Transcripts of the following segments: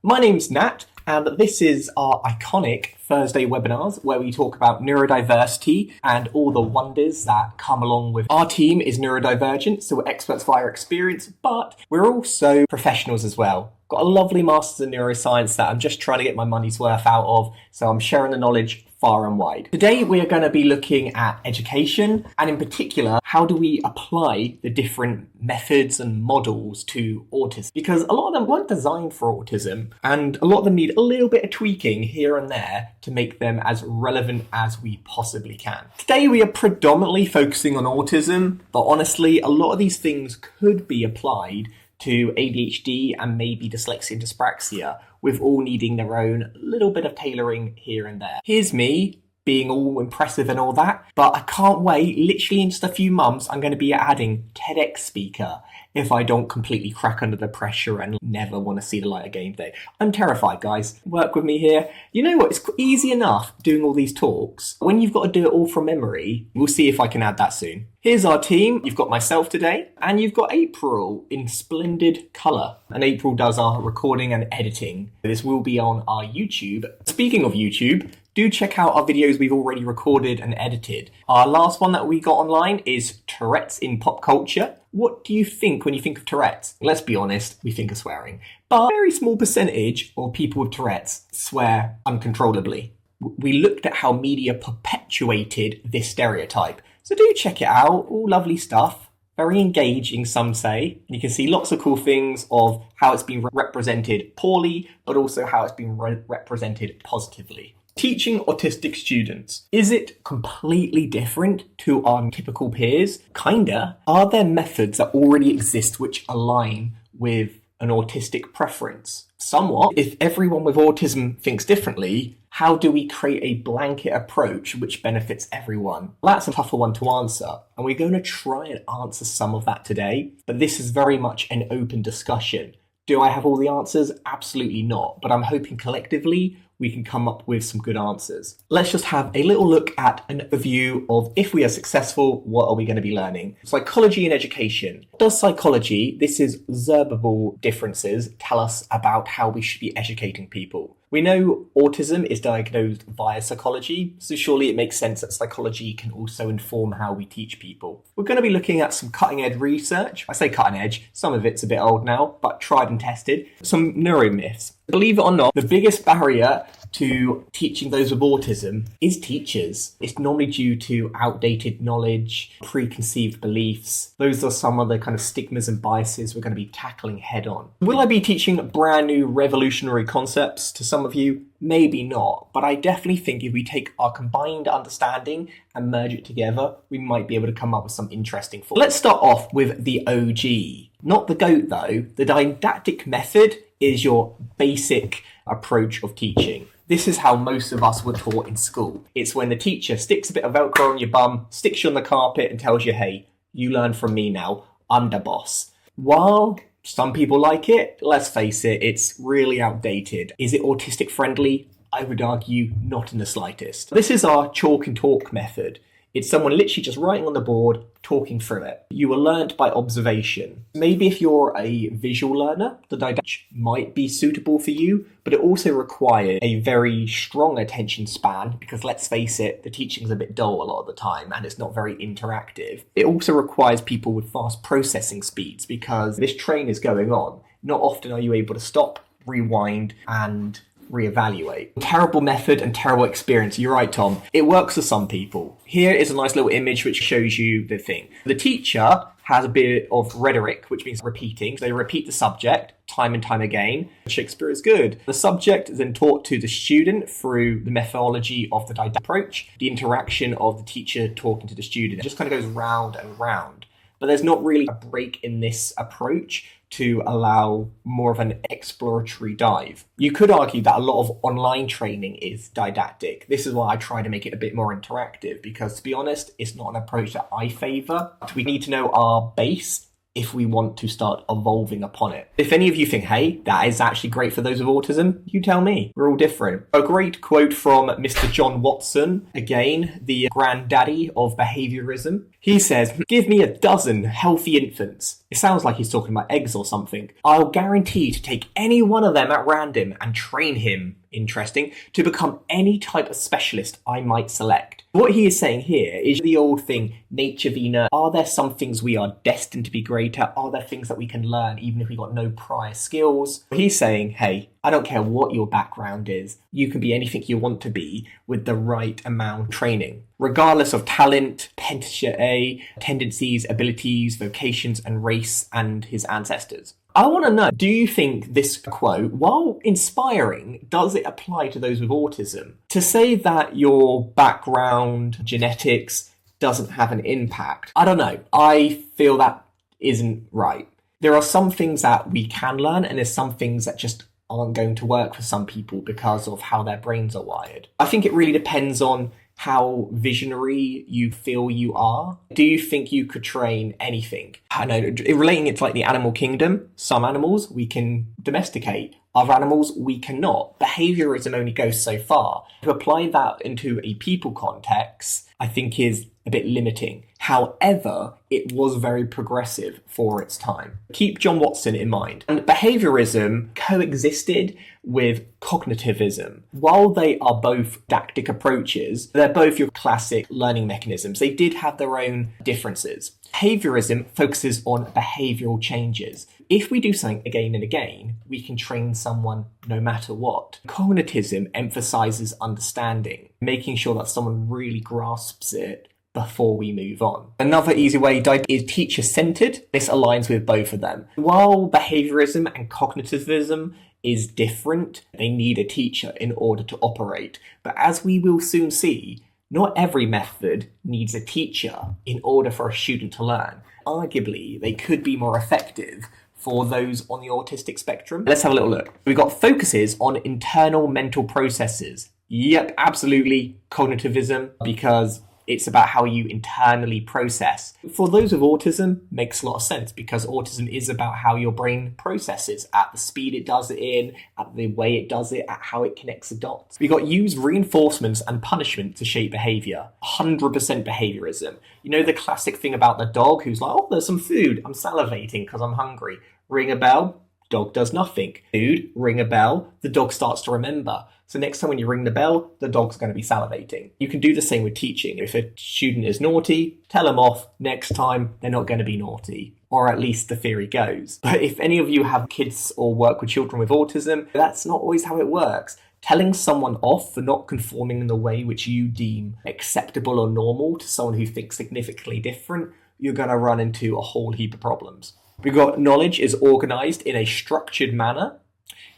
My name's Nat, and this is our iconic Thursday webinars where we talk about neurodiversity and all the wonders that come along with. Our team is neurodivergent, so we're experts via experience, but we're also professionals as well. Got a lovely master's in neuroscience that I'm just trying to get my money's worth out of, so I'm sharing the knowledge far and wide. Today we are going to be looking at education, and in particular, how do we apply the different methods and models to autism? Because a lot of them weren't designed for autism, and a lot of them need a little bit of tweaking here and there to make them as relevant as we possibly can. Today we are predominantly focusing on autism, but honestly, a lot of these things could be applied to ADHD and maybe dyslexia and dyspraxia, with all needing their own little bit of tailoring here and there. Here's me being all impressive and all that, but I can't wait. Literally in just a few months, I'm going to be adding TEDx speaker if I don't completely crack under the pressure and never want to see the light of game day. I'm terrified, guys. Work with me here. You know what? It's easy enough doing all these talks. When you've got to do it all from memory, we'll see if I can add that soon. Here's our team. You've got myself today, and you've got April in splendid colour. And April does our recording and editing. This will be on our YouTube. Speaking of YouTube, do check out our videos we've already recorded and edited. Our last one that we got online is Tourette's in pop culture. What do you think when you think of Tourette's? Let's be honest, we think of swearing. But a very small percentage of people with Tourette's swear uncontrollably. We looked at how media perpetuated this stereotype. So do check it out, all lovely stuff. Very engaging, some say. You can see lots of cool things of how it's been represented poorly, but also how it's been represented positively. Teaching autistic students. Is it completely different to our typical peers? Kinda. Are there methods that already exist which align with an autistic preference? Somewhat. If everyone with autism thinks differently, how do we create a blanket approach which benefits everyone? That's a tougher one to answer, and we're going to try and answer some of that today, but this is very much an open discussion. Do I have all the answers? Absolutely not, but I'm hoping collectively we can come up with some good answers. Let's just have a little look at an overview of if we are successful, what are we going to be learning? Psychology and education. Does psychology, this is observable differences, tell us about how we should be educating people? We know autism is diagnosed via psychology, so surely it makes sense that psychology can also inform how we teach people. We're going to be looking at some cutting edge research. I say cutting edge, some of it's a bit old now, but tried and tested. Some neuromyths. Believe it or not, the biggest barrier to teaching those with autism is teachers. It's normally due to outdated knowledge, preconceived beliefs. Those are some of the kind of stigmas and biases we're going to be tackling head on. Will I be teaching brand new revolutionary concepts to some of you? Maybe not, but I definitely think if we take our combined understanding and merge it together, we might be able to come up with some interesting thoughts. Let's start off with the OG. Not the GOAT though. The didactic method is your basic approach of teaching. This is how most of us were taught in school. It's when the teacher sticks a bit of Velcro on your bum, sticks you on the carpet and tells you, hey, you learn from me now, I'm the boss. While some people like it, let's face it, it's really outdated. Is it autistic friendly? I would argue not in the slightest. This is our chalk and talk method. It's someone literally just writing on the board, talking through it. You were learnt by observation. Maybe if you're a visual learner, the didactic might be suitable for you, but it also requires a very strong attention span because let's face it, the teaching's a bit dull a lot of the time and it's not very interactive. It also requires people with fast processing speeds because this train is going on. Not often are you able to stop, rewind, and reevaluate. Terrible method and terrible experience. You're right, Tom. It works for some people. Here is a nice little image which shows you the thing. The teacher has a bit of rhetoric, which means repeating. So they repeat the subject time and time again. Shakespeare is good. The subject is then taught to the student through the methodology of the didactic approach, the interaction of the teacher talking to the student. It just kind of goes round and round. But there's not really a break in this approach to allow more of an exploratory dive. You could argue that a lot of online training is didactic. This is why I try to make it a bit more interactive because, to be honest, it's not an approach that I favour. We need to know our base if we want to start evolving upon it. If any of you think, hey, that is actually great for those with autism, you tell me. We're all different. A great quote from Mr. John Watson, again, the granddaddy of behaviourism. He says, give me a dozen healthy infants It sounds like he's talking about eggs or something. I'll guarantee to take any one of them at random and train him, interesting, to become any type of specialist I might select. What he is saying here is the old thing, nature v nurture. Are there some things we are destined to be great at? Are there things that we can learn even if we've got no prior skills? He's saying, hey, I don't care what your background is. You can be anything you want to be with the right amount of training, regardless of talent, tendencies, abilities, vocations, and race and his ancestors. I want to know, do you think this quote, while inspiring, does it apply to those with autism? To say that your background, genetics, doesn't have an impact, I don't know. I feel that isn't right. There are some things that we can learn, and there's some things that just aren't going to work for some people because of how their brains are wired. I think it really depends on how visionary you feel you are. Do you think you could train anything? I know, relating it to like the animal kingdom, some animals we can domesticate, other animals we cannot. Behaviourism only goes so far. To apply that into a people context, I think is a bit limiting. However, it was very progressive for its time. Keep John Watson in mind. And behaviourism coexisted with cognitivism. While they are both didactic approaches, they're both your classic learning mechanisms. They did have their own differences. Behaviourism focuses on behavioural changes. If we do something again and again, we can train someone no matter what. Cognitivism emphasises understanding, making sure that someone really grasps it before we move on. Another easy way is teacher-centered. This aligns with both of them. While behaviourism and cognitivism is different, they need a teacher in order to operate. But as we will soon see, not every method needs a teacher in order for a student to learn. Arguably, they could be more effective for those on the autistic spectrum. Let's have a little look. We've got focuses on internal mental processes. Yep, absolutely cognitivism, because it's about how you internally process. For those with autism, makes a lot of sense because autism is about how your brain processes at the speed it does it in, at the way it does it, at how it connects the dots. We got use reinforcements and punishment to shape behaviour. 100% behaviourism. You know the classic thing about the dog who's like, oh, there's some food. I'm salivating because I'm hungry. Ring a bell. Dog does nothing. Food, ring a bell, the dog starts to remember. So next time when you ring the bell, the dog's going to be salivating. You can do the same with teaching. If a student is naughty, tell them off. Next time, they're not going to be naughty. Or at least the theory goes. But if any of you have kids or work with children with autism, that's not always how it works. Telling someone off for not conforming in the way which you deem acceptable or normal to someone who thinks significantly different, you're going to run into a whole heap of problems. We've got knowledge is organised in a structured manner.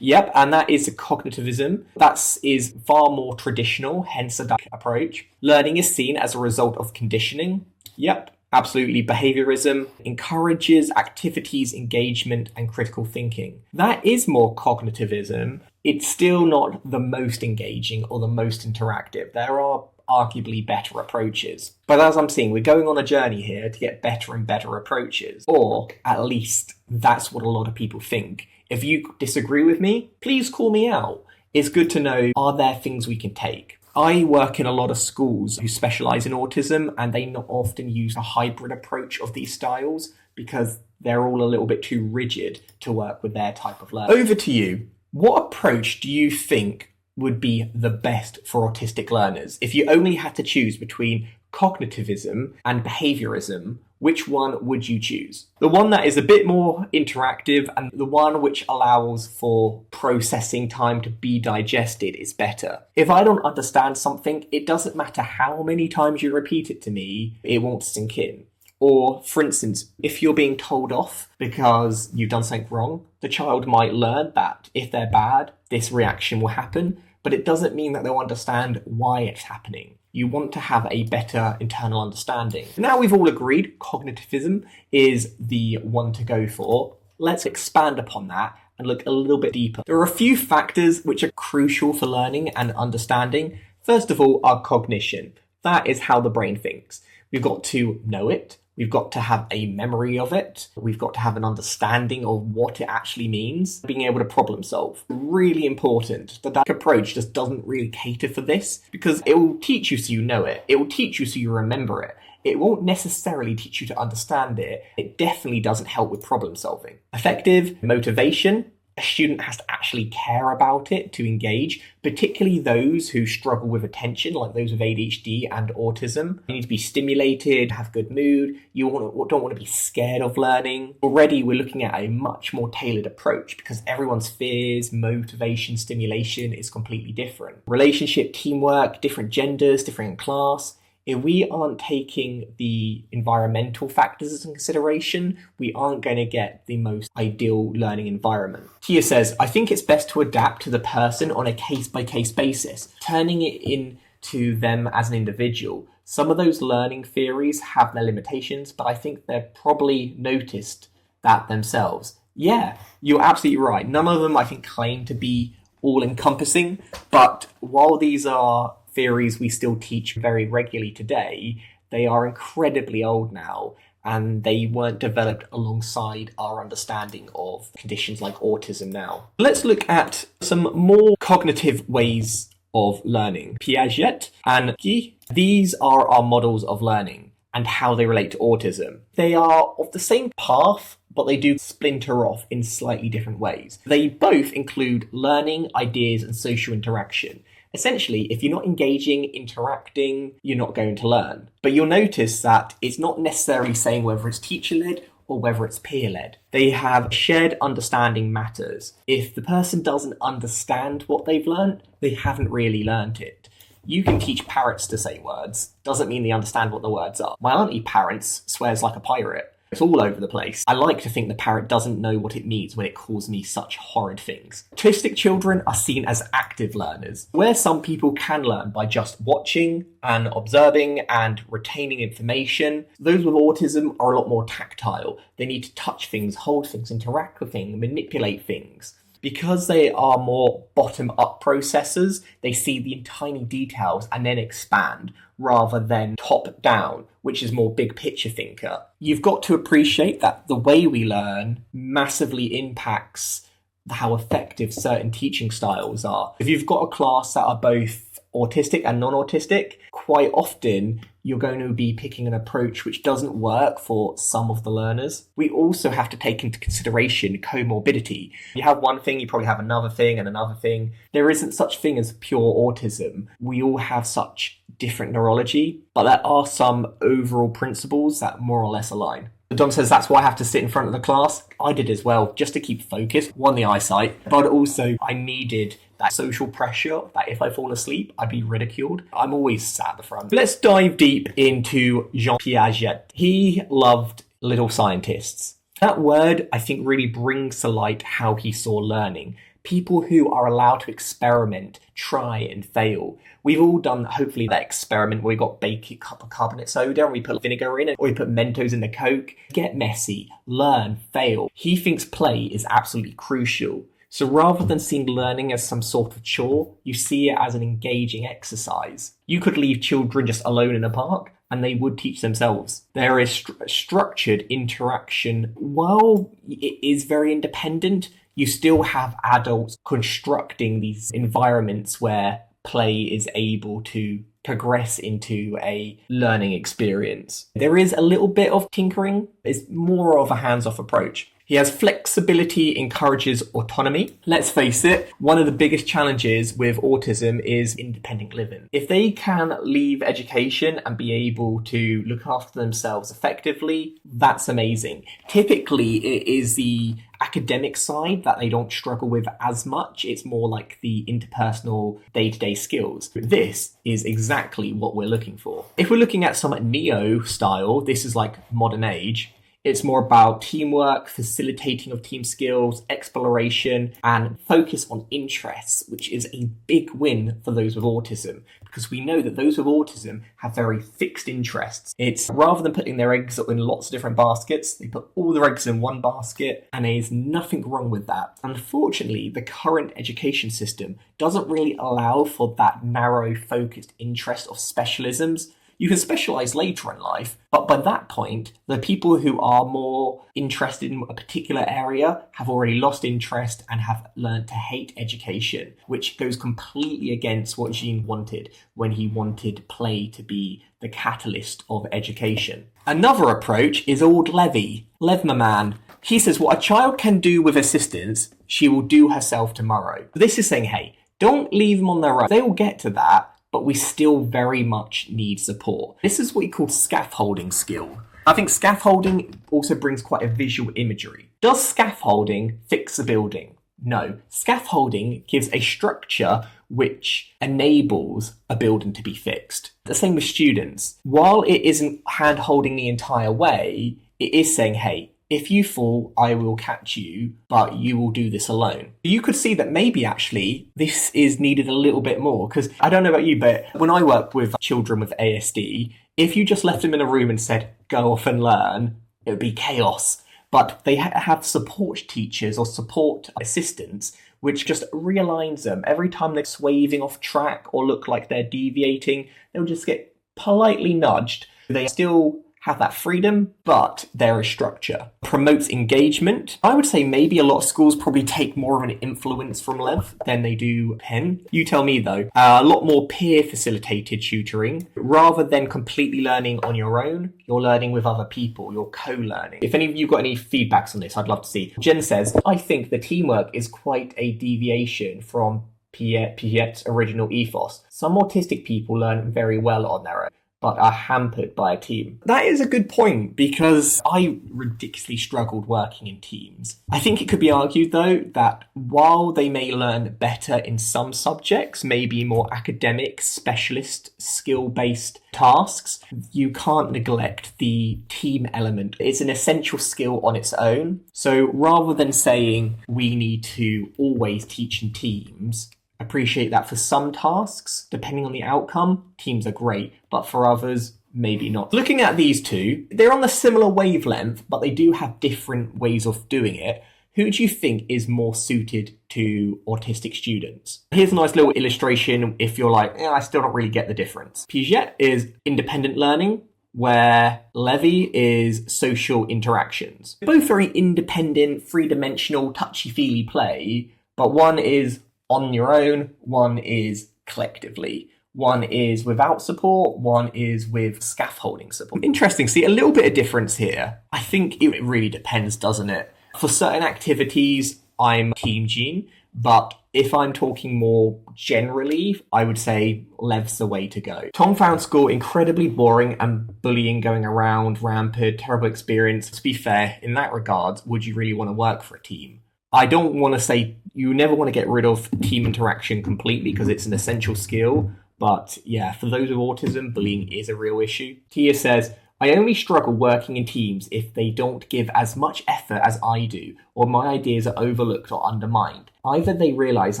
Yep, and that is cognitivism. That is far more traditional, hence a didactic approach. Learning is seen as a result of conditioning. Yep, absolutely. Behaviourism encourages activities, engagement, and critical thinking. That is more cognitivism. It's still not the most engaging or the most interactive. There are arguably better approaches. But as I'm seeing, we're going on a journey here to get better and better approaches. Or at least that's what a lot of people think. If you disagree with me, please call me out. It's good to know, are there things we can take? I work in a lot of schools who specialise in autism, and they not often use a hybrid approach of these styles because they're all a little bit too rigid to work with their type of learning. Over to you. What approach do you think would be the best for autistic learners? If you only had to choose between cognitivism and behaviourism, which one would you choose? The one that is a bit more interactive and the one which allows for processing time to be digested is better. If I don't understand something, it doesn't matter how many times you repeat it to me, it won't sink in. Or, for instance, if you're being told off because you've done something wrong, the child might learn that if they're bad, this reaction will happen, but it doesn't mean that they'll understand why it's happening. You want to have a better internal understanding. Now we've all agreed cognitivism is the one to go for. Let's expand upon that and look a little bit deeper. There are a few factors which are crucial for learning and understanding. First of all, our cognition. That is how the brain thinks. We've got to know it. We've got to have a memory of it. We've got to have an understanding of what it actually means. Being able to problem solve. Really important. The didactic approach just doesn't really cater for this because it will teach you so you know it. It will teach you so you remember it. It won't necessarily teach you to understand it. It definitely doesn't help with problem solving. Affective motivation. A student has to actually care about it to engage, particularly those who struggle with attention, like those with ADHD and autism. You need to be stimulated, have good mood. You don't want to be scared of learning. Already we're looking at a much more tailored approach because everyone's fears, motivation, stimulation is completely different. Relationship, teamwork, different genders, different class. If we aren't taking the environmental factors into consideration, we aren't going to get the most ideal learning environment. Tia says, I think it's best to adapt to the person on a case-by-case basis, turning it into them as an individual. Some of those learning theories have their limitations, but I think they've probably noticed that themselves. Yeah, you're absolutely right. None of them, I think, claim to be all-encompassing, but while these are theories we still teach very regularly today, they are incredibly old now, and they weren't developed alongside our understanding of conditions like autism now. Let's look at some more cognitive ways of learning. Piaget and Vygotsky, these are our models of learning and how they relate to autism. They are of the same path, but they do splinter off in slightly different ways. They both include learning, ideas, and social interaction. Essentially, if you're not engaging, interacting, you're not going to learn. But you'll notice that it's not necessarily saying whether it's teacher-led or whether it's peer-led. They have shared understanding matters. If the person doesn't understand what they've learned, they haven't really learned it. You can teach parrots to say words. Doesn't mean they understand what the words are. My auntie parents swears like a pirate. It's all over the place. I like to think the parrot doesn't know what it means when it calls me such horrid things. Autistic children are seen as active learners, where some people can learn by just watching and observing and retaining information. Those with autism are a lot more tactile. They need to touch things, hold things, interact with things, manipulate things. Because they are more bottom-up processors, they see the tiny details and then expand, rather than top-down, which is more big-picture thinker. You've got to appreciate that the way we learn massively impacts how effective certain teaching styles are. If you've got a class that are both autistic and non-autistic, quite often you're going to be picking an approach which doesn't work for some of the learners. We also have to take into consideration comorbidity. You have one thing, you probably have another thing and another thing. There isn't such thing as pure autism. We all have such different neurology, but there are some overall principles that more or less align. Dom says, that's why I have to sit in front of the class. I did as well, just to keep focused, one, the eyesight, but also I needed that social pressure that if I fall asleep, I'd be ridiculed. I'm always sat at the front. Let's dive deep into Jean Piaget. He loved little scientists. That word, I think, really brings to light how he saw learning. People who are allowed to experiment, try and fail. We've all done, hopefully, that experiment where we got bicarbonate soda and we put vinegar in it, or we put Mentos in the Coke. Get messy, learn, fail. He thinks play is absolutely crucial. So rather than seeing learning as some sort of chore, you see it as an engaging exercise. You could leave children just alone in a park and they would teach themselves. There is structured interaction. While it is very independent, you still have adults constructing these environments where play is able to progress into a learning experience. There is a little bit of tinkering. It's more of a hands-off approach. He has flexibility, encourages autonomy. Let's face it, one of the biggest challenges with autism is independent living. If they can leave education and be able to look after themselves effectively, that's amazing. Typically, it is the academic side that they don't struggle with as much. It's more like the interpersonal day-to-day skills. This is exactly what we're looking for. If we're looking at some neo style, this is like modern age. It's more about teamwork, facilitating of team skills, exploration, and focus on interests, which is a big win for those with autism, because we know that those with autism have very fixed interests. It's rather than putting their eggs in lots of different baskets, they put all their eggs in one basket, and there's nothing wrong with that. Unfortunately, the current education system doesn't really allow for that narrow, focused interest of specialisms. You can specialise later in life, but by that point, the people who are more interested in a particular area have already lost interest and have learned to hate education, which goes completely against what Jean wanted when he wanted play to be the catalyst of education. Another approach is old Levy. Lev, my man. He says, what a child can do with assistance, she will do herself tomorrow. This is saying, hey, don't leave them on their own. They will get to that, but we still very much need support. This is what he calls scaffolding skill. I think scaffolding also brings quite a visual imagery. Does scaffolding fix a building? No. Scaffolding gives a structure which enables a building to be fixed. The same with students. While it isn't hand-holding the entire way, it is saying, hey, if you fall, I will catch you, but you will do this alone. You could see that maybe actually this is needed a little bit more, because I don't know about you, but when I work with children with ASD, if you just left them in a room and said, go off and learn, it would be chaos. But they have support teachers or support assistants, which just realigns them. Every time they're swerving off track or look like they're deviating, they'll just get politely nudged. They still have that freedom, but there is structure. Promotes engagement. I would say maybe a lot of schools probably take more of an influence from Lev than they do Penn. You tell me though. A lot more peer-facilitated tutoring. Rather than completely learning on your own, you're learning with other people, you're co-learning. If any of you got any feedbacks on this, I'd love to see. Jen says, I think the teamwork is quite a deviation from Piaget's original ethos. Some autistic people learn very well on their own, but are hampered by a team. That is a good point, because I ridiculously struggled working in teams. I think it could be argued, though, that while they may learn better in some subjects, maybe more academic, specialist, skill-based tasks, you can't neglect the team element. It's an essential skill on its own. So rather than saying we need to always teach in teams, appreciate that for some tasks, depending on the outcome, teams are great, but for others, maybe not. Looking at these two, they're on the similar wavelength, but they do have different ways of doing it. Who do you think is more suited to autistic students? Here's a nice little illustration if you're like, I still don't really get the difference. Piaget is independent learning, where Levy is social interactions. Both very independent, three-dimensional, touchy-feely play, but one is on your own, one is collectively. One is without support, one is with scaffolding support. Interesting, see a little bit of difference here. I think it really depends, doesn't it? For certain activities, I'm Team Gene, but if I'm talking more generally, I would say Lev's the way to go. Tom found school incredibly boring and bullying going around, rampant, terrible experience. To be fair, in that regard, would you really want to work for a team? I don't want to say you never want to get rid of team interaction completely because it's an essential skill. But yeah, for those with autism, bullying is a real issue. Tia says, I only struggle working in teams if they don't give as much effort as I do, or my ideas are overlooked or undermined. Either they realise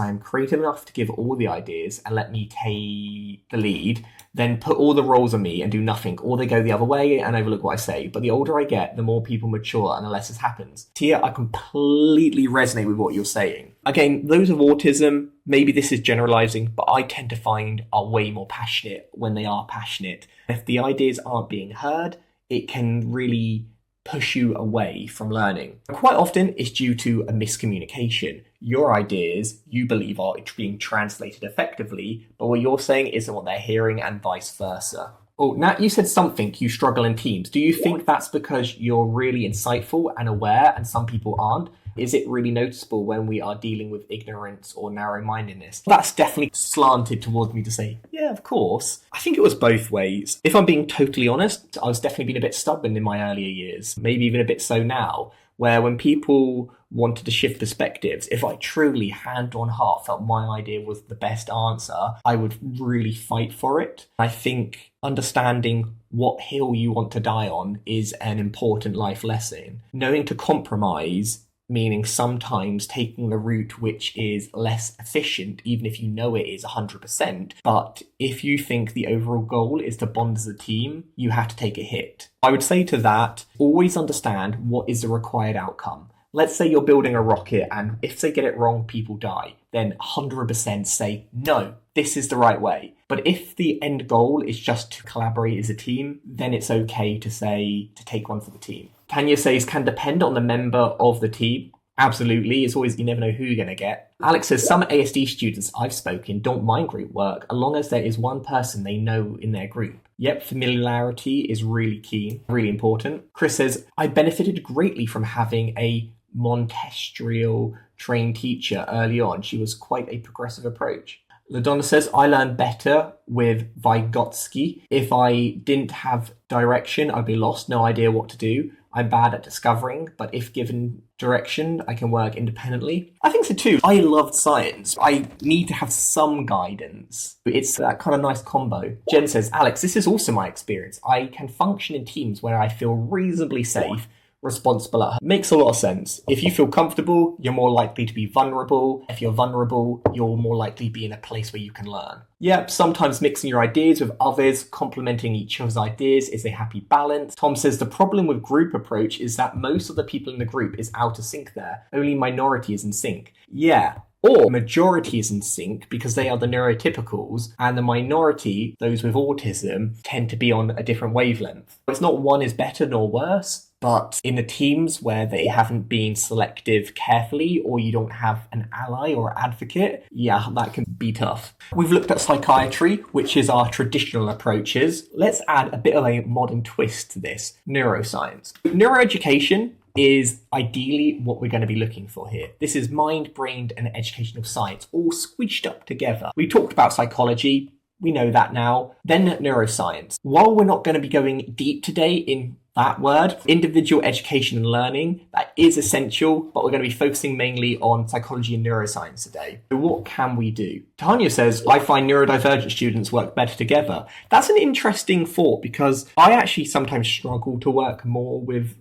I am creative enough to give all the ideas and let me take the lead, then put all the roles on me and do nothing, or they go the other way and overlook what I say. But the older I get, the more people mature and the less this happens. Tia, I completely resonate with what you're saying. Again, those with autism, maybe this is generalising, but I tend to find are way more passionate when they are passionate. If the ideas aren't being heard, it can really push you away from learning. Quite often, it's due to a miscommunication. Your ideas, you believe, are being translated effectively, but what you're saying isn't what they're hearing, and vice versa. Oh, Nat, you said something, you struggle in teams. Do you think that's because you're really insightful and aware and some people aren't? Is it really noticeable when we are dealing with ignorance or narrow-mindedness? That's definitely slanted towards me to say, yeah, of course. I think it was both ways. If I'm being totally honest, I was definitely being a bit stubborn in my earlier years, maybe even a bit so now, where when people wanted to shift perspectives, if I truly hand on heart felt my idea was the best answer, I would really fight for it. I think understanding what hill you want to die on is an important life lesson. Knowing to compromise, meaning sometimes taking the route which is less efficient, even if you know it is 100%. But if you think the overall goal is to bond as a team, you have to take a hit. I would say to that, always understand what is the required outcome. Let's say you're building a rocket and if they get it wrong, people die. Then 100% say, no, this is the right way. But if the end goal is just to collaborate as a team, then it's okay to say to take one for the team. Tanya says, can depend on the member of the team. Absolutely. It's always, you never know who you're going to get. Alex says, some ASD students I've spoken don't mind group work as long as there is one person they know in their group. Yep, familiarity is really key, really important. Chris says, I benefited greatly from having a Montessorial trained teacher early on. She was quite a progressive approach. LaDonna says, I learned better with Vygotsky. If I didn't have direction, I'd be lost, no idea what to do. I'm bad at discovering, but if given direction, I can work independently. I think so too. I loved science. I need to have some guidance. It's that kind of nice combo. Jen says, Alex, this is also my experience. I can function in teams where I feel reasonably safe, responsible at home. Makes a lot of sense. If you feel comfortable, you're more likely to be vulnerable. If you're vulnerable, you're more likely to be in a place where you can learn. Yep, sometimes mixing your ideas with others, complementing each other's ideas is a happy balance. Tom says the problem with group approach is that most of the people in the group is out of sync there. Only minority is in sync. Yeah. Or majority is in sync because they are the neurotypicals, and the minority, those with autism, tend to be on a different wavelength. It's not one is better nor worse, but in the teams where they haven't been selective carefully, or you don't have an ally or advocate, yeah, that can be tough. We've looked at psychiatry, which is our traditional approaches. Let's add a bit of a modern twist to this, neuroscience. Neuroeducation is ideally what we're going to be looking for here. This is mind, brain, and educational science all squished up together. We talked about psychology. We know that now. Then neuroscience. While we're not going to be going deep today in that word, individual education and learning, that is essential, but we're going to be focusing mainly on psychology and neuroscience today. So what can we do? Tanya says, I find neurodivergent students work better together. That's an interesting thought because I actually sometimes struggle to work more with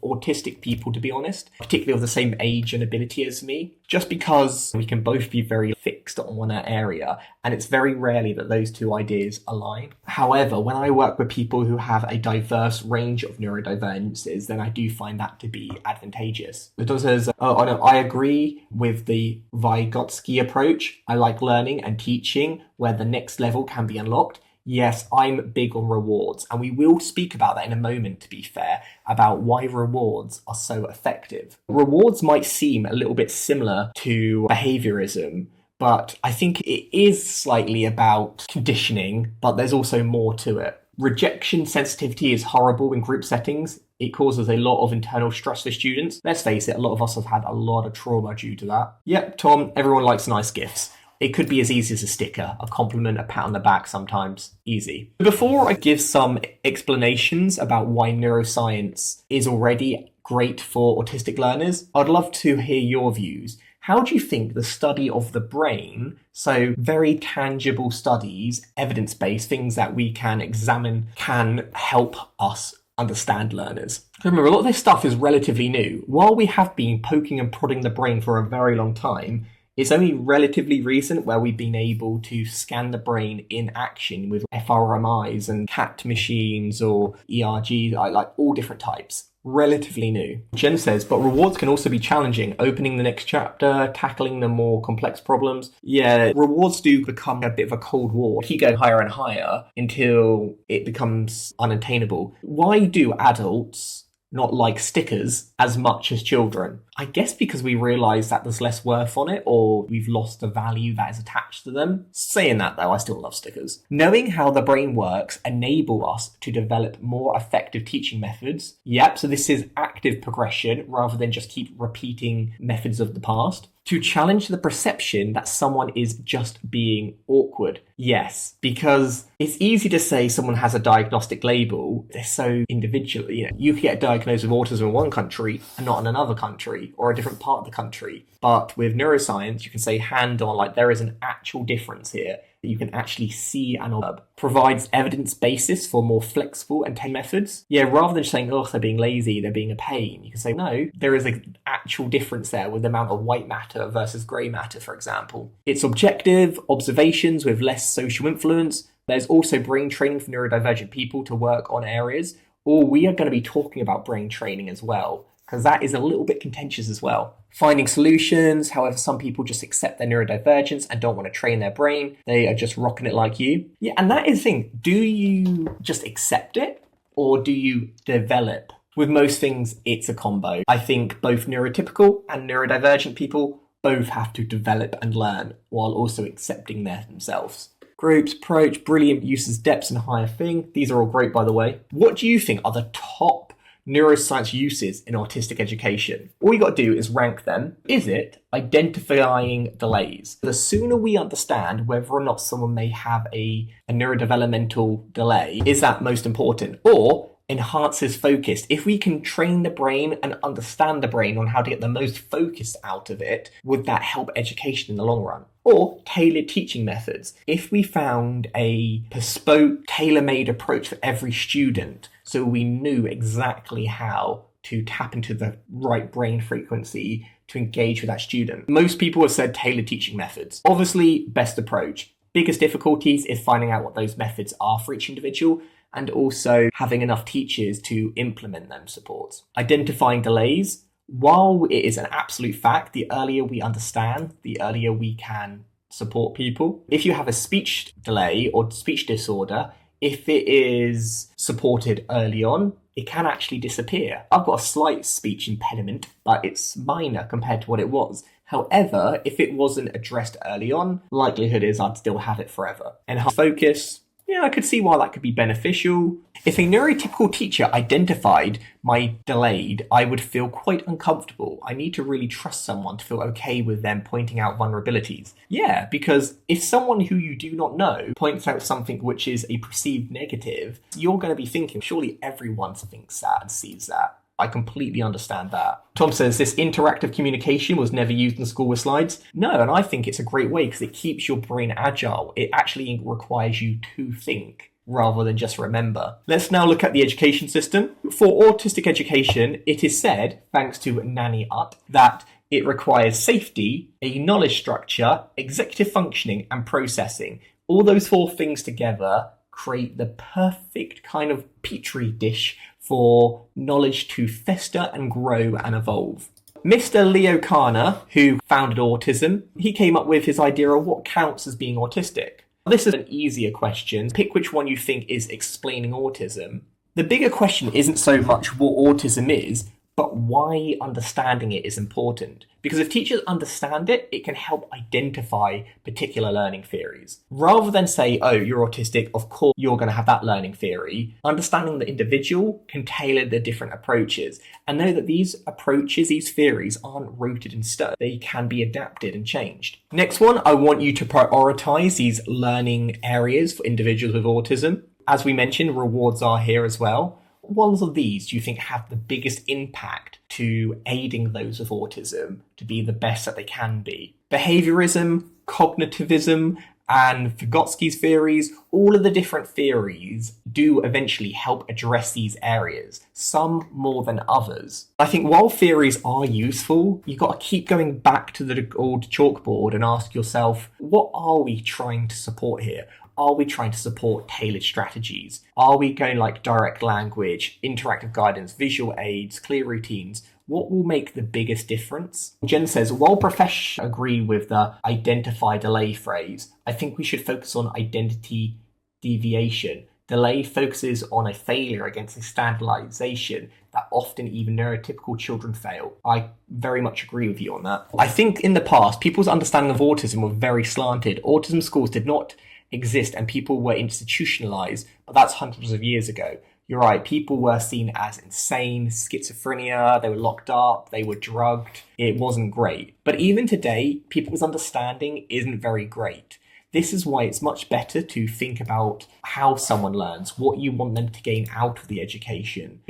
autistic people, to be honest, particularly of the same age and ability as me, just because we can both be very fixed on one area, and it's very rarely that those two ideas align. However, when I work with people who have a diverse range of neurodivergences, then I do find that to be advantageous. It says, I agree with the Vygotsky approach. I like learning and teaching where the next level can be unlocked. Yes, I'm big on rewards, and we will speak about that in a moment, to be fair, about why rewards are so effective. Rewards might seem a little bit similar to behaviourism, but I think it is slightly about conditioning, but there's also more to it. Rejection sensitivity is horrible in group settings. It causes a lot of internal stress for students. Let's face it, a lot of us have had a lot of trauma due to that. Yep, Tom, everyone likes nice gifts. It could be as easy as a sticker, a compliment, a pat on the back sometimes. Easy. Before I give some explanations about why neuroscience is already great for autistic learners, I'd love to hear your views. How do you think the study of the brain, so very tangible studies, evidence-based, things that we can examine, can help us understand learners? Remember, a lot of this stuff is relatively new. While we have been poking and prodding the brain for a very long time, it's only relatively recent where we've been able to scan the brain in action with fMRIs and CAT machines or ERG, like all different types. Relatively new. Jen says, but rewards can also be challenging. Opening the next chapter, tackling the more complex problems. Yeah, rewards do become a bit of a cold war. You keep going higher and higher until it becomes unattainable. Why do adults not like stickers as much as children? I guess because we realise that there's less worth on it, or we've lost the value that is attached to them. Saying that though, I still love stickers. Knowing how the brain works enable us to develop more effective teaching methods. Yep, so this is active progression rather than just keep repeating methods of the past. To challenge the perception that someone is just being awkward. Yes, because it's easy to say someone has a diagnostic label. They're so individual. You can get diagnosed with autism in one country and not in another country or a different part of the country. But with neuroscience, you can say hand-on, like there is an actual difference here that you can actually see and observe. Provides evidence basis for more flexible and tailored methods. Yeah, rather than just saying, oh, they're being lazy, they're being a pain, you can say, no, there is an actual difference there with the amount of white matter versus grey matter, for example. It's objective, observations with less social influence. There's also brain training for neurodivergent people to work on areas, or we are going to be talking about brain training as well. because that is a little bit contentious as well. Finding solutions, however, some people just accept their neurodivergence and don't want to train their brain. They are just rocking it like you. Yeah, and that is the thing. Do you just accept it or do you develop? With most things, it's a combo. I think both neurotypical and neurodivergent people both have to develop and learn while also accepting themselves. Groups, approach, brilliant uses, depths, and higher thing. These are all great, by the way. What do you think are the top neuroscience uses in autistic education? All you got to do is rank them. Is it identifying delays? The sooner we understand whether or not someone may have a neurodevelopmental delay, is that most important? Or enhances focus. If we can train the brain and understand the brain on how to get the most focus out of it, would that help education in the long run? Or tailored teaching methods. If we found a bespoke, tailor-made approach for every student, so we knew exactly how to tap into the right brain frequency to engage with that student. Most people have said tailored teaching methods. Obviously, best approach. Biggest difficulties is finding out what those methods are for each individual, and also having enough teachers to implement them supports. Identifying delays. While it is an absolute fact, the earlier we understand, the earlier we can support people. If you have a speech delay or speech disorder, if it is supported early on, it can actually disappear. I've got a slight speech impediment, but it's minor compared to what it was. However, if it wasn't addressed early on, likelihood is I'd still have it forever. Enhanced focus. Yeah, I could see why that could be beneficial. If a neurotypical teacher identified my delayed, I would feel quite uncomfortable. I need to really trust someone to feel okay with them pointing out vulnerabilities. Yeah, because if someone who you do not know points out something which is a perceived negative, you're going to be thinking, surely everyone thinks that and sees that. I completely understand that. Tom says, this interactive communication was never used in school with slides. No, and I think it's a great way because it keeps your brain agile. It actually requires you to think rather than just remember. Let's now look at the education system. For autistic education, it is said, thanks to Nanny Ut, that it requires safety, a knowledge structure, executive functioning, and processing. All those four things together create the perfect kind of petri dish for knowledge to fester and grow and evolve. Mr. Leo Kana, who founded autism, he came up with his idea of what counts as being autistic. This is an easier question. Pick which one you think is explaining autism. The bigger question isn't so much what autism is, but why understanding it is important. Because if teachers understand it, it can help identify particular learning theories. Rather than say, oh, you're autistic, of course you're going to have that learning theory, understanding the individual can tailor the different approaches and know that these approaches, these theories aren't rooted in stone. They can be adapted and changed. Next one, I want you to prioritize these learning areas for individuals with autism. As we mentioned, rewards are here as well. What of these do you think have the biggest impact to aiding those with autism to be the best that they can be? Behaviourism, Cognitivism, and Vygotsky's theories, all of the different theories do eventually help address these areas, some more than others. I think while theories are useful, you've got to keep going back to the old chalkboard and ask yourself, what are we trying to support here? Are we trying to support tailored strategies? Are we going like direct language, interactive guidance, visual aids, clear routines? What will make the biggest difference? Jen says, while professionals agree with the identify delay phrase, I think we should focus on identity deviation. Delay focuses on a failure against a standardization that often even neurotypical children fail. I very much agree with you on that. I think in the past, people's understanding of autism were very slanted. Autism schools did not exist and people were institutionalized, but that's hundreds of years ago. You're right, people were seen as insane, schizophrenia, they were locked up, they were drugged. It wasn't great. But even today, people's understanding isn't very great. This is why it's much better to think about how someone learns, what you want them to gain out of the education.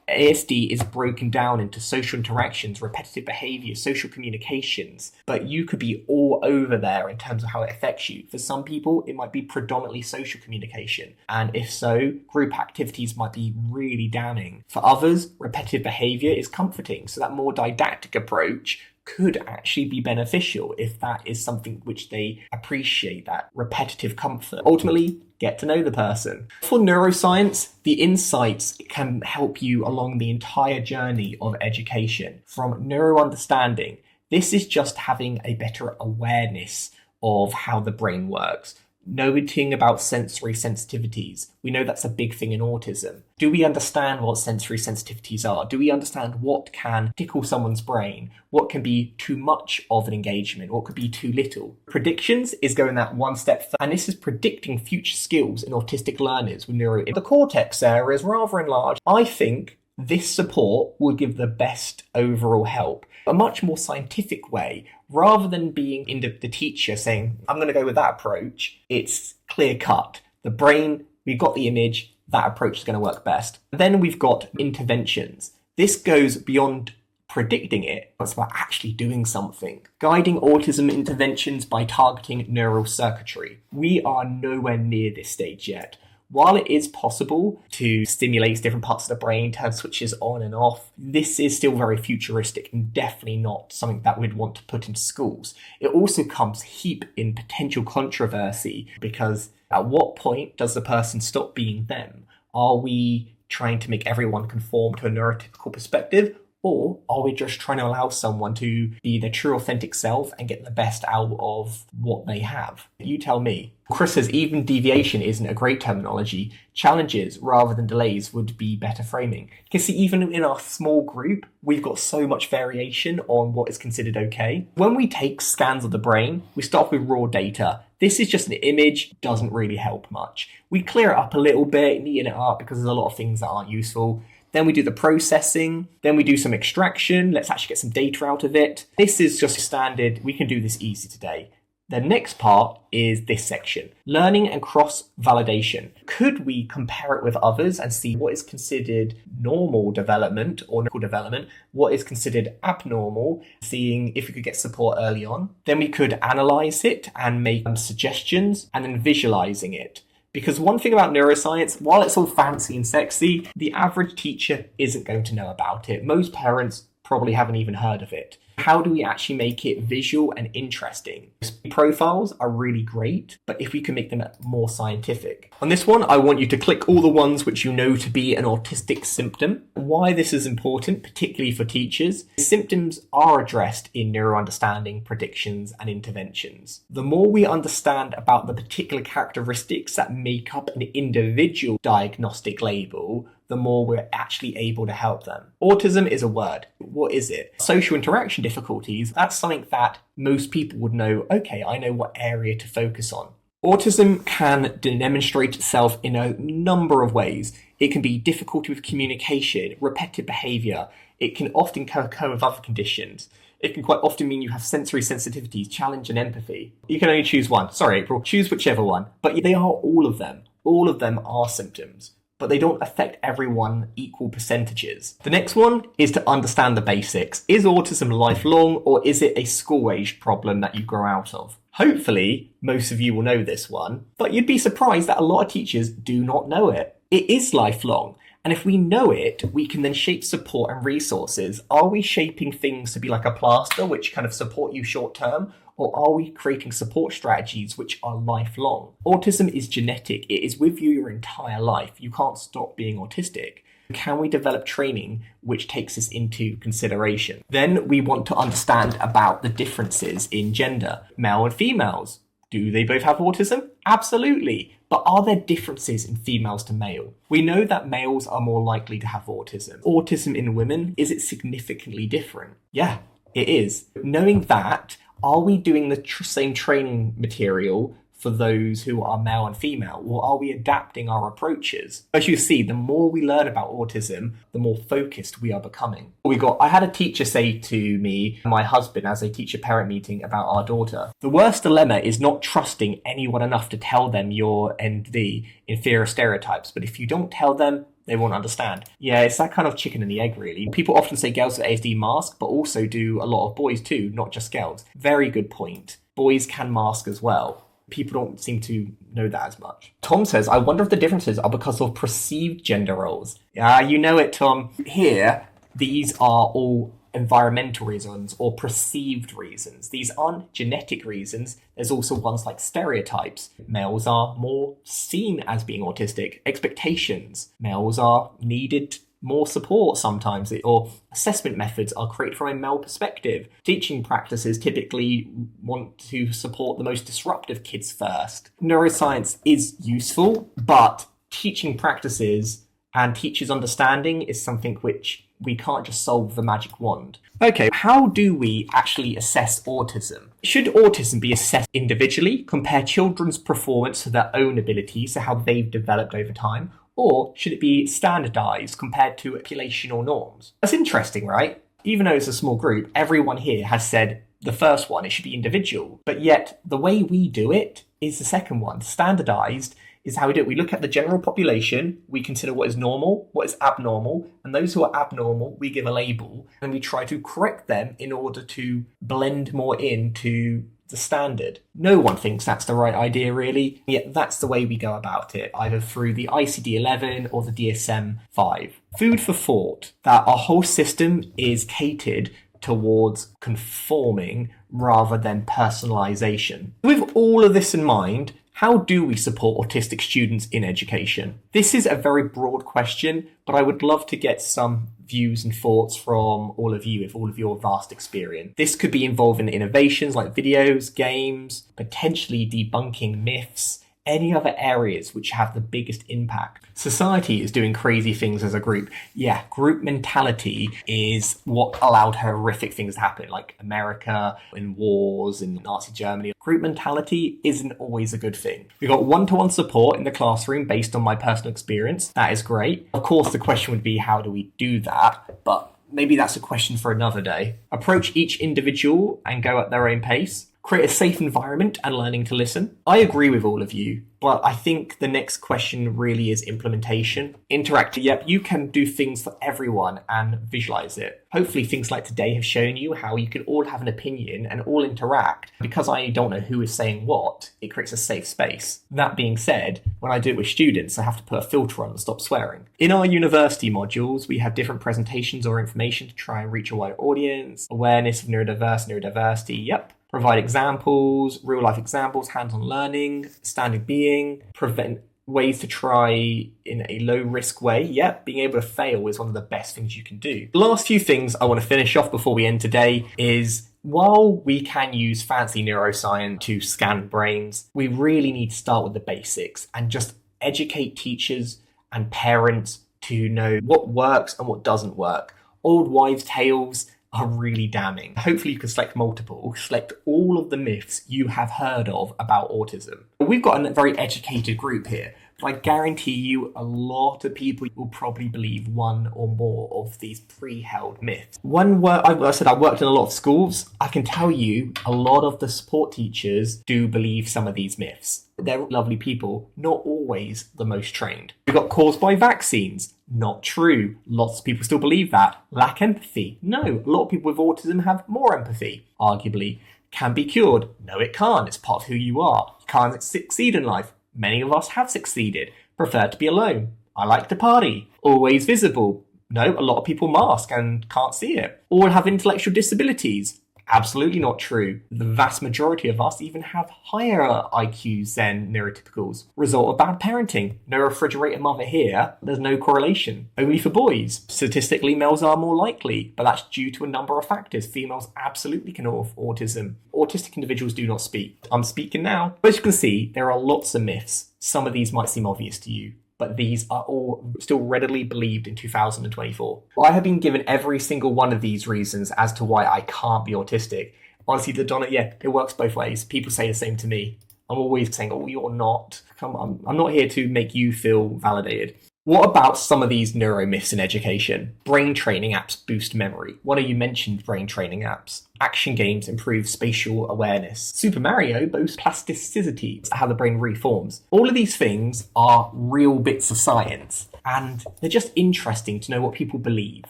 ASD is broken down into social interactions, repetitive behavior, social communications, but you could be all over there in terms of how it affects you. For some people, it might be predominantly social communication, and if so, group activities might be really damning. For others, repetitive behavior is comforting, so that more didactic approach could actually be beneficial if that is something which they appreciate, that repetitive comfort. Ultimately, get to know the person. For neuroscience, the insights can help you along the entire journey of education. From neuro-understanding, this is just having a better awareness of how the brain works. Noting about sensory sensitivities. We know that's a big thing in autism. Do we understand what sensory sensitivities are? Do we understand what can tickle someone's brain? What can be too much of an engagement? What could be too little? Predictions is going that one step further, and this is predicting future skills in autistic learners with neuro. The cortex area is rather enlarged. I think this support will give the best overall help, a much more scientific way, rather than being the teacher saying, I'm going to go with that approach. It's clear cut. The brain, we've got the image, that approach is going to work best. Then we've got interventions. This goes beyond predicting it, it's about actually doing something. Guiding autism interventions by targeting neural circuitry. We are nowhere near this stage yet. While it is possible to stimulate different parts of the brain, turn switches on and off, this is still very futuristic and definitely not something that we'd want to put into schools. It also comes heap in potential controversy, because at what point does the person stop being them? Are we trying to make everyone conform to a neurotypical perspective? Or are we just trying to allow someone to be their true authentic self and get the best out of what they have? You tell me. Chris says even deviation isn't a great terminology. Challenges rather than delays would be better framing. You can see even in our small group, we've got so much variation on what is considered okay. When we take scans of the brain, we start with raw data. This is just an image, doesn't really help much. We clear it up a little bit, neaten it up because there's a lot of things that aren't useful. Then we do the processing, then we do some extraction. Let's actually get some data out of it. This is just standard. We can do this easy today. The next part is this section, learning and cross-validation. Could we compare it with others and see what is considered normal development or normal development, what is considered abnormal, seeing if we could get support early on. Then we could analyze it and make suggestions and then visualizing it. Because one thing about neuroscience, while it's all fancy and sexy, the average teacher isn't going to know about it. Most parents probably haven't even heard of it. How do we actually make it visual and interesting? Profiles are really great, but if we can make them more scientific. On this one, I want you to click all the ones which you know to be an autistic symptom. Why this is important, particularly for teachers, symptoms are addressed in neurounderstanding, predictions, and interventions. The more we understand about the particular characteristics that make up an individual diagnostic label, the more we're actually able to help them. Autism is a word. What is it? Social interaction difficulties, that's something that most people would know, okay, I know what area to focus on. Autism can demonstrate itself in a number of ways. It can be difficulty with communication, repetitive behaviour. It can often co-occur with other conditions. It can quite often mean you have sensory sensitivities, challenge and empathy. You can only choose one. Sorry, April, choose whichever one. But they are all of them. All of them are symptoms, but they don't affect everyone equal percentages. The next one is to understand the basics. Is autism lifelong, or is it a school-aged problem that you grow out of? Hopefully, most of you will know this one, but you'd be surprised that a lot of teachers do not know it. It is lifelong, and if we know it, we can then shape support and resources. Are we shaping things to be like a plaster, which kind of support you short-term, or are we creating support strategies which are lifelong? Autism is genetic. It is with you your entire life. You can't stop being autistic. Can we develop training which takes this into consideration? Then we want to understand about the differences in gender. Male and females. Do they both have autism? Absolutely. But are there differences in females to male? We know that males are more likely to have autism. Autism in women, is it significantly different? Yeah, it is. Knowing that, are we doing the same training material for those who are male and female, or are we adapting our approaches? As you see, the more we learn about autism, the more focused we are becoming. I had a teacher say to me, my husband, as a teacher-parent meeting about our daughter, the worst dilemma is not trusting anyone enough to tell them your the inferior stereotypes, but if you don't tell them, they won't understand. Yeah, it's that kind of chicken and the egg, really. People often say girls with ASD mask, but also do a lot of boys too, not just girls. Very good point. Boys can mask as well. People don't seem to know that as much. Tom says, I wonder if the differences are because of perceived gender roles. Yeah, you know it, Tom. Here, these are all environmental reasons or perceived reasons. These aren't genetic reasons. There's also ones like stereotypes. Males are more seen as being autistic. Expectations. Males are needed more support sometimes, or assessment methods are created from a male perspective. Teaching practices typically want to support the most disruptive kids first. Neuroscience is useful, but teaching practices and teachers' understanding is something which we can't just solve with a magic wand. Okay, how do we actually assess autism? Should autism be assessed individually, compare children's performance to their own abilities, so how they've developed over time, or should it be standardised compared to populational norms? That's interesting, right? Even though it's a small group, everyone here has said the first one, it should be individual. But yet, the way we do it is the second one. Standardised is how we do it. We look at the general population, we consider what is normal, what is abnormal, and those who are abnormal, we give a label, and we try to correct them in order to blend more into the standard. No one thinks that's the right idea, really, yet that's the way we go about it, either through the ICD-11 or the DSM-5. Food for thought, that our whole system is catered towards conforming rather than personalisation. With all of this in mind, how do we support autistic students in education? This is a very broad question, but I would love to get some views and thoughts from all of you with all of your vast experience. This could be involving innovations like videos, games, potentially debunking myths, any other areas which have the biggest impact. Society is doing crazy things as a group. Yeah, group mentality is what allowed horrific things to happen, like America in wars in Nazi Germany. Group mentality isn't always a good thing. We got one-to-one support in the classroom based on my personal experience. That is great. Of course, the question would be, how do we do that? But maybe that's a question for another day. Approach each individual and go at their own pace. Create a safe environment and learning to listen. I agree with all of you, but I think the next question really is implementation. Interactive, yep, you can do things for everyone and visualize it. Hopefully things like today have shown you how you can all have an opinion and all interact. Because I don't know who is saying what, it creates a safe space. That being said, when I do it with students, I have to put a filter on and stop swearing. In our university modules, we have different presentations or information to try and reach a wider audience. Awareness of neurodiversity, yep. Provide examples, real-life examples, hands-on learning, standard being, prevent ways to try in a low-risk way. Yep, being able to fail is one of the best things you can do. The last few things I want to finish off before we end today is, while we can use fancy neuroscience to scan brains, we really need to start with the basics and just educate teachers and parents to know what works and what doesn't work. Old wives' tales are really damning. Hopefully you can select multiple, select all of the myths you have heard of about autism. We've got a very educated group here, but I guarantee you a lot of people will probably believe one or more of these pre-held myths. I said I worked in a lot of schools. I can tell you a lot of the support teachers do believe some of these myths. They're lovely people, not always the most trained. We got caused by vaccines. Not true. Lots of people still believe that. Lack empathy. No, a lot of people with autism have more empathy, arguably. Can be cured. No, it can't. It's part of who you are. You can't succeed in life. Many of us have succeeded. Prefer to be alone. I like to party. Always visible. No, a lot of people mask and can't see it. All have intellectual disabilities. Absolutely not true. The vast majority of us even have higher IQs than neurotypicals. Result of bad parenting. No refrigerator mother here. There's no correlation. Only for boys. Statistically, males are more likely, but that's due to a number of factors. Females absolutely can have autism. Autistic individuals do not speak. I'm speaking now. As you can see, there are lots of myths. Some of these might seem obvious to you, but these are all still readily believed in 2024. I have been given every single one of these reasons as to why I can't be autistic. Honestly, Donna, yeah, it works both ways. People say the same to me. I'm always saying, oh, you're not. Come on, I'm not here to make you feel validated. What about some of these neuromyths in education? Brain training apps boost memory. One of you mentioned brain training apps. Action games improve spatial awareness. Super Mario boasts plasticity, how the brain reforms. All of these things are real bits of science, and they're just interesting to know what people believe.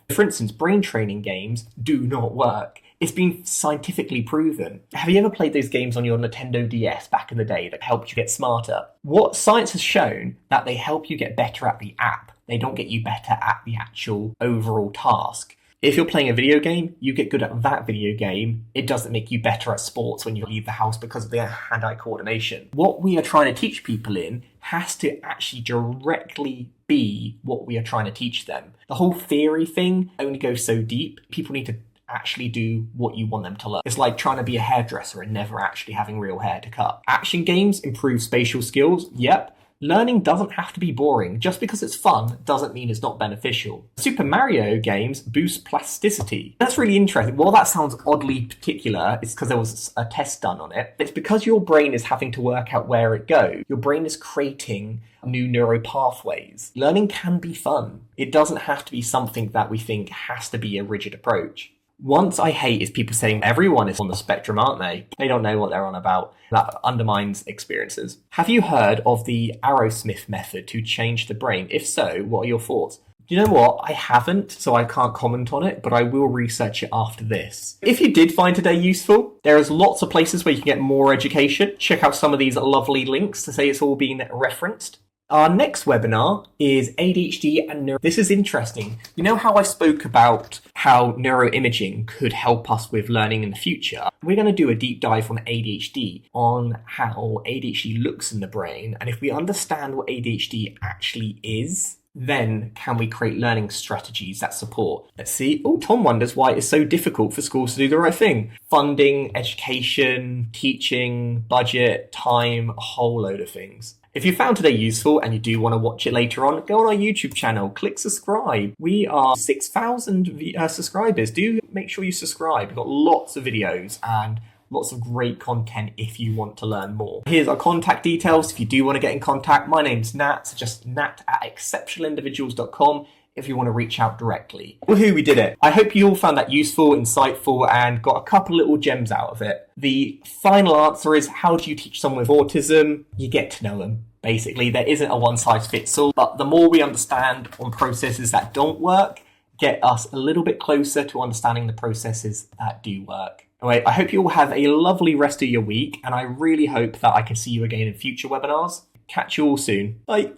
For instance, brain training games do not work. It's been scientifically proven. Have you ever played those games on your Nintendo DS back in the day that helped you get smarter? What science has shown that they help you get better at the app. They don't get you better at the actual overall task. If you're playing a video game, you get good at that video game. It doesn't make you better at sports when you leave the house because of their hand-eye coordination. What we are trying to teach people in has to actually directly be what we are trying to teach them. The whole theory thing only goes so deep. People need to actually do what you want them to learn. It's like trying to be a hairdresser and never actually having real hair to cut. Action games improve spatial skills. Yep. Learning doesn't have to be boring. Just because it's fun doesn't mean it's not beneficial. Super Mario games boost plasticity. That's really interesting. While that sounds oddly particular, it's because there was a test done on it. It's because your brain is having to work out where it goes. Your brain is creating new neural pathways. Learning can be fun. It doesn't have to be something that we think has to be a rigid approach. Once I hate is people saying everyone is on the spectrum, aren't they? They don't know what they're on about. That undermines experiences. Have you heard of the Arrowsmith method to change the brain? If so, what are your thoughts? Do you know what? I haven't, so I can't comment on it, but I will research it after this. If you did find today useful, there is lots of places where you can get more education. Check out some of these lovely links to say it's all been referenced. Our next webinar is ADHD and neuro. This is interesting. You know how I spoke about how neuro-imaging could help us with learning in the future? We're going to do a deep dive on ADHD, on how ADHD looks in the brain. And if we understand what ADHD actually is, then can we create learning strategies that support? Let's see. Oh, Tom wonders why it's so difficult for schools to do the right thing. Funding, education, teaching, budget, time, a whole load of things. If you found today useful and you do want to watch it later on, go on our YouTube channel, click subscribe. We are 6,000 subscribers. Do make sure you subscribe. We've got lots of videos and lots of great content if you want to learn more. Here's our contact details if you do want to get in contact. My name's Nat, just nat@exceptionalindividuals.com if you want to reach out directly. Woohoo, we did it. I hope you all found that useful, insightful, and got a couple little gems out of it. The final answer is, how do you teach someone with autism? You get to know them. Basically, there isn't a one-size-fits-all, but the more we understand on processes that don't work, get us a little bit closer to understanding the processes that do work. Anyway, I hope you all have a lovely rest of your week, and I really hope that I can see you again in future webinars. Catch you all soon. Bye.